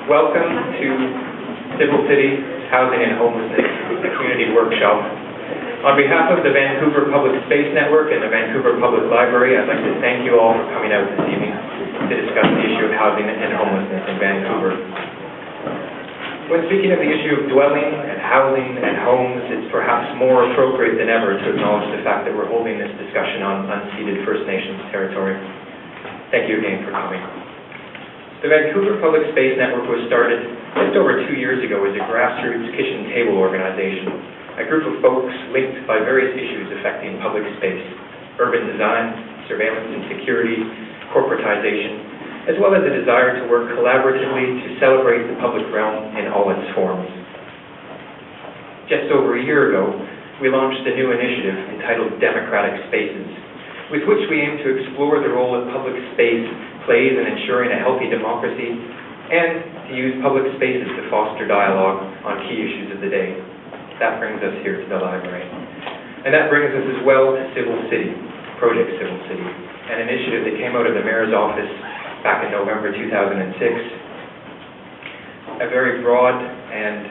Welcome to Civil City Housing and Homelessness, a community workshop. On behalf of the Vancouver Public Space Network and the Vancouver Public Library, I'd like to thank you all for coming out this evening to discuss the issue of housing and homelessness in Vancouver. When speaking of the issue of dwelling and housing and homes, it's perhaps more appropriate than ever to acknowledge the fact that we're holding this discussion on unceded First Nations territory. Thank you again for coming. The Vancouver Public Space Network was started just over 2 years ago as a grassroots kitchen table organization, a group of folks linked by various issues affecting public space, urban design, surveillance and security, corporatization, as well as a desire to work collaboratively to celebrate the public realm in all its forms. Just over a year ago, we launched a new initiative entitled Democratic Spaces, with which we aim to explore the role that public space plays in ensuring a healthy democracy and to use public spaces to foster dialogue on key issues of the day. That brings us here to the library. And that brings us as well to Civil City, Project Civil City, an initiative that came out of the Mayor's office back in November 2006. A very broad and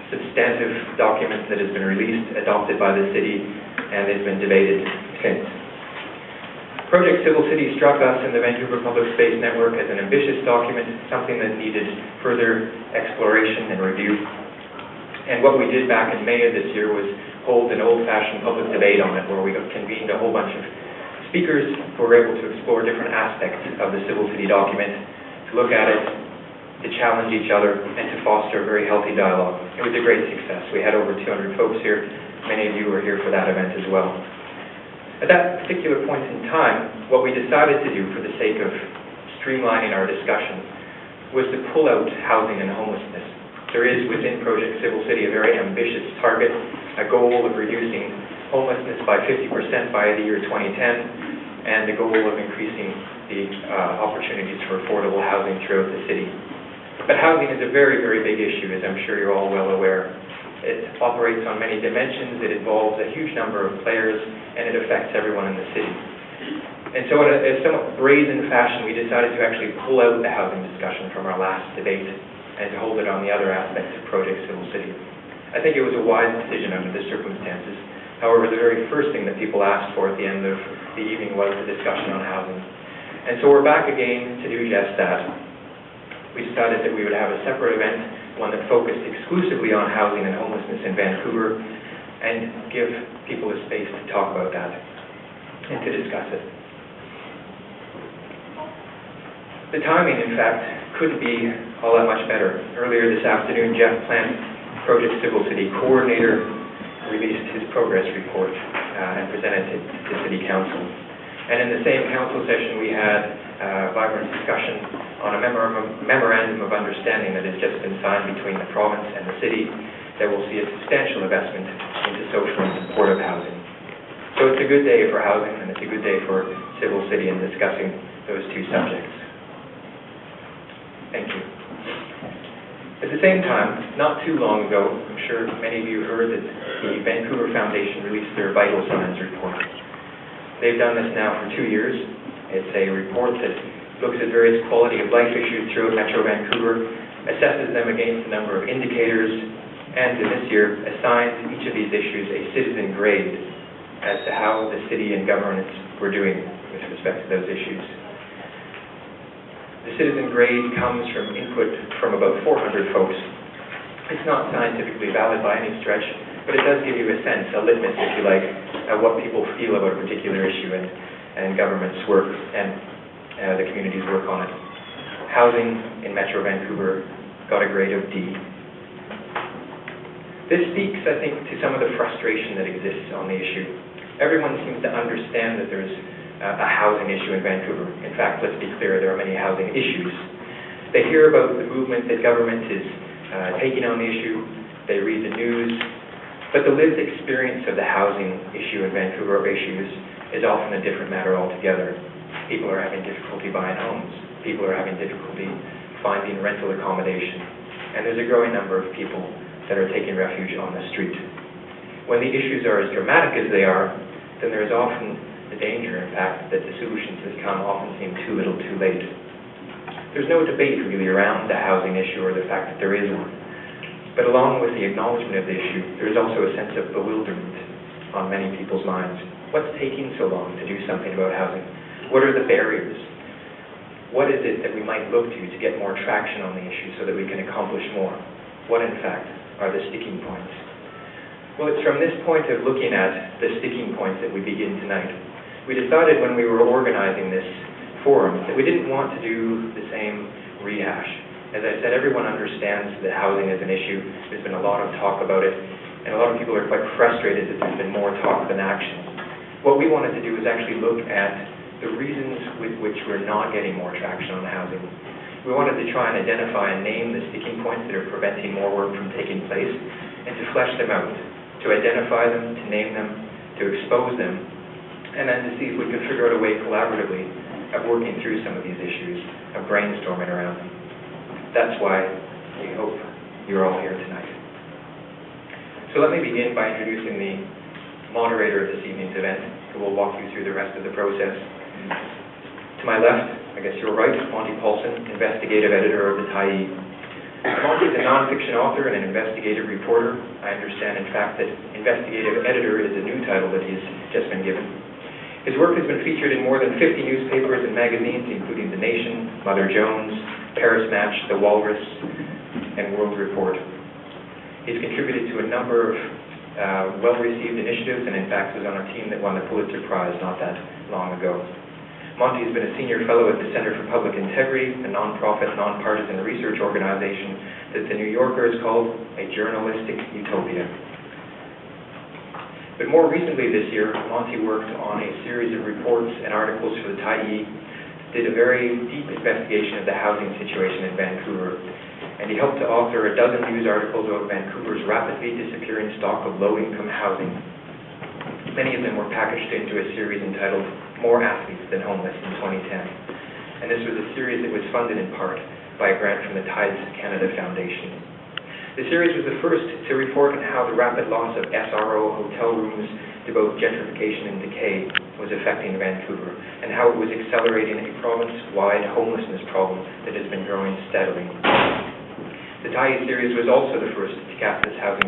substantive document that has been released, adopted by the city, and has been debated since. Project Civil City struck us in the Vancouver Public Space Network as an ambitious document, something that needed further exploration and review. And what we did back in May of this year was hold an old-fashioned public debate on it, where we convened a whole bunch of speakers who were able to explore different aspects of the Civil City document, to look at it, to challenge each other, and to foster a very healthy dialogue. It was a great success. We had over 200 folks here. Many of you were here for that event as well. At that particular point in time, what we decided to do for the sake of streamlining our discussion was to pull out housing and homelessness. There is within Project Civil City a very ambitious target, a goal of reducing homelessness by 50% by the year 2010, and the goal of increasing the opportunities for affordable housing throughout the city. But housing is a very, very big issue, as I'm sure you're all well aware. It operates on many dimensions, it involves a huge number of players, and it affects everyone in the city. And so in a somewhat brazen fashion, we decided to actually pull out the housing discussion from our last debate and to hold it on the other aspects of Project Civil City. I think it was a wise decision under the circumstances. However, the very first thing that people asked for at the end of the evening was the discussion on housing. And so we're back again to do just that. We decided that we would have a separate event, one that focused exclusively on housing and homelessness in Vancouver, and give people a space to talk about that and to discuss it. The timing, in fact, couldn't be all that much better. Earlier this afternoon, Jeff Plant, Project Civil City Coordinator, released his progress report and presented it to City Council. And in the same council session, we had a vibrant discussion on a memorandum of understanding that has just been signed between the province and the city that will see a substantial investment into social and supportive housing. So it's a good day for housing, and it's a good day for Civil City in discussing those two subjects. Thank you. At the same time, not too long ago, I'm sure many of you heard that the Vancouver Foundation released their Vital Signs report. They've done this now for 2 years. It's a report that looks at various quality of life issues throughout Metro Vancouver, assesses them against a number of indicators, and in this year assigns each of these issues a citizen grade as to how the city and governments were doing with respect to those issues. The citizen grade comes from input from about 400 folks. It's not scientifically valid by any stretch, but it does give you a sense, a litmus, if you like, of what people feel about a particular issue and government's work and the community's work on it. Housing in Metro Vancouver got a grade of D. This speaks, I think, to some of the frustration that exists on the issue. Everyone seems to understand that there's a housing issue in Vancouver. In fact, let's be clear, there are many housing issues. They hear about the movement that government is taking on the issue, they read the news, but the lived experience of the housing issue in Vancouver, or issues, is often a different matter altogether. People are having difficulty buying homes. People are having difficulty finding rental accommodation. And there's a growing number of people that are taking refuge on the street. When the issues are as dramatic as they are, then there is often the danger, in fact, that the solutions that come often seem too little too late. There's no debate really around the housing issue or the fact that there is one. But along with the acknowledgement of the issue, there's also a sense of bewilderment on many people's minds. What's taking so long to do something about housing? What are the barriers? What is it that we might look to get more traction on the issue so that we can accomplish more? What, in fact, are the sticking points? Well, it's from this point of looking at the sticking points that we begin tonight. We decided when we were organizing this forum that we didn't want to do the same rehash. As I said, everyone understands that housing is an issue. There's been a lot of talk about it, and a lot of people are quite frustrated that there's been more talk than action. What we wanted to do is actually look at the reasons with which we're not getting more traction on housing. We wanted to try and identify and name the sticking points that are preventing more work from taking place, and to flesh them out, to identify them, to name them, to expose them, and then to see if we could figure out a way collaboratively of working through some of these issues, of brainstorming around them. That's why we hope you're all here tonight. So let me begin by introducing the moderator of this evening's event, who will walk you through the rest of the process. To my left, I guess you're right, Monty Paulson, investigative editor of the Tyee. Monty is a nonfiction author and an investigative reporter. I understand, in fact, that investigative editor is a new title that he's just been given. His work has been featured in more than 50 newspapers and magazines, including The Nation, Mother Jones, Paris Match, The Walrus, and World Report. He's contributed to a number of well-received initiatives, and in fact was on a team that won the Pulitzer Prize not that long ago. Monty has been a senior fellow at the Center for Public Integrity, a nonprofit, nonpartisan research organization that the New Yorker has called a journalistic utopia. But more recently this year, Monty worked on a series of reports and articles for the Tyee, did a very deep investigation of the housing situation in Vancouver, and he helped to author a dozen news articles about Vancouver's rapidly disappearing stock of low-income housing. Many of them were packaged into a series entitled More Athletes Than Homeless in 2010. And this was a series that was funded in part by a grant from the Tides Canada Foundation. The series was the first to report on how the rapid loss of SRO hotel rooms to both gentrification and decay was affecting Vancouver, and how it was accelerating a province-wide homelessness problem that has been growing steadily. The Tyee series was also the first to cast this housing